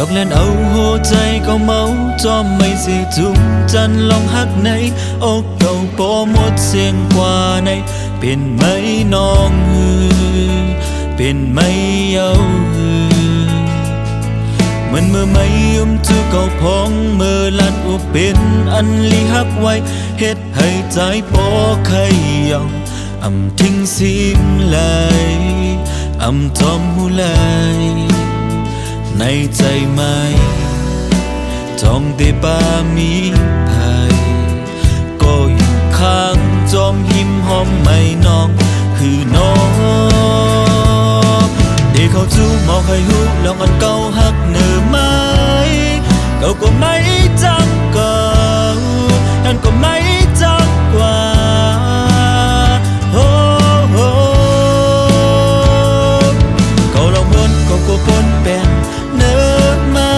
กเล่นเอาหัวใจก็เมาจอมไม่เสียจุงจันลองหักในอกเก่าโปหมดเสียงกว่าในเป็นไหมน้องเป็นไหมเยาเหมือนเมื่อไม่ยุ่มจูเก่าพองเมื่อลัดอุเป็นอันลีหักไว้เฮ็ดให้ใจปอใครยองอำทิ้งสิมไหลอำจอมหูไหลในใจไม่จองแต่ป่ามีภัยก็อยู่ข้างจอมหิมหอมไม่น้องคือน้องเดี๋ยวเขาจูมองให้หูลองอันเก่าหักเนื้อไม้เก่าก็ไม่จังเก่านั่นก็ไม่จังกว่าเก่าลองวนเก่าก็ปนเป็นเนื้อไม้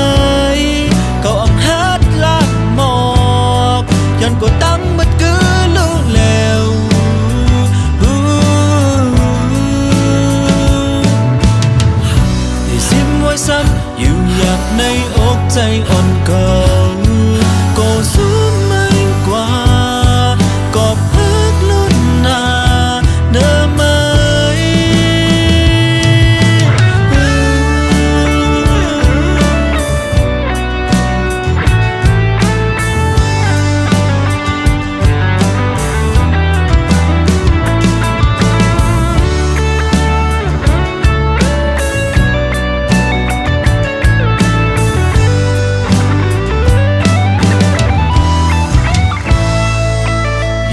เก่าอ่ำฮัดลากหมอกยันก็ตั้งมัดกือลูกแล้วได้ซิมไว้ซ้ำอยู่อยากในอกใจอ่อนเก่าก็สูงไม่กว่าก็พักลุ้นหน้าเนื้อไม้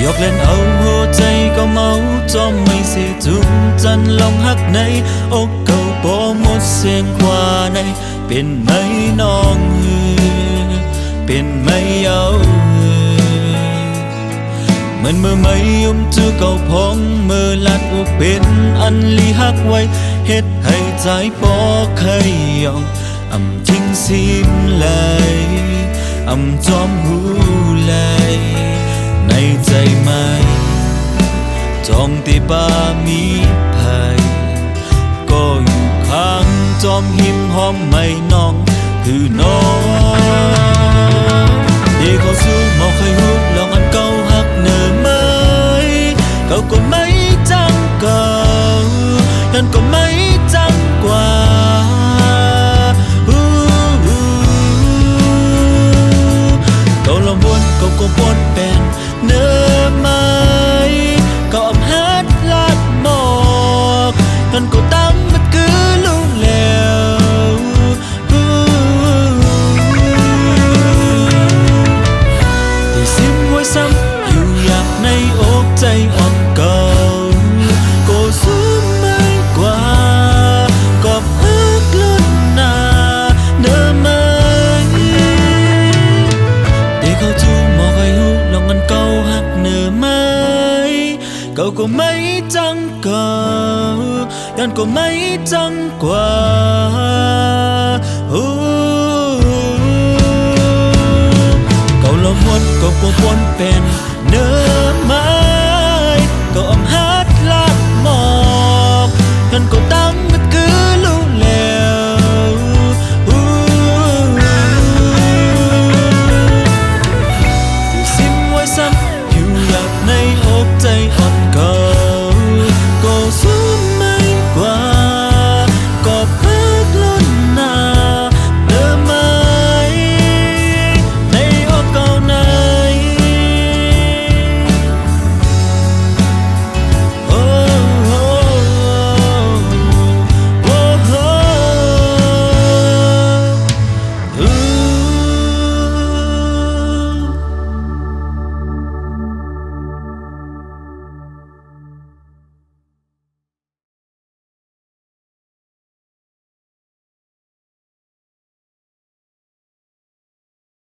ยกเล่นเอาหัวใจก็เมาจอมไม่เสียจุงจันลองหักในอกเก่าโปหมดเสียงกว่าในเป็นไหมน้องเป็นไหมเยาเหมือนเมื่อไม่ยุ่มจูเก่าพองเมื่อลัดอุเป็นอันลีหักไว้เฮ็ดให้ใจปอใครยองอำทิ้งสิมไหลอำจอมหูไหลในใจไม่จองแต่ป่ามีภัยก็อยู่ข้างจอมหิมหอมไม่น้องคือน้องเดี๋ยวเขาสู้มองเคยหูลองอันเก่าหักเนื้อไม้เก่าก็ไม่จังเก่านั่นก็ไม่จังกว่าเก่าลองวนเก่าก็ปนเป็นเนื้อไม้ก็อำฮัดลาดหมอกนั่นก็ตั้งมัดกือลูกแล้วได้ซิมไว้ซ้ำอยู่อยากในอกใจอ่อนเก่าก็สูงไม่กว่าก็พักลุ้นหน้าเนื้อไม้เดี๋ยวเขาจูมองให้หูลองมันเก่าหักเนื้อไม้เก่าก็ไม่จังเก่ายันก็ไม่จังกว่า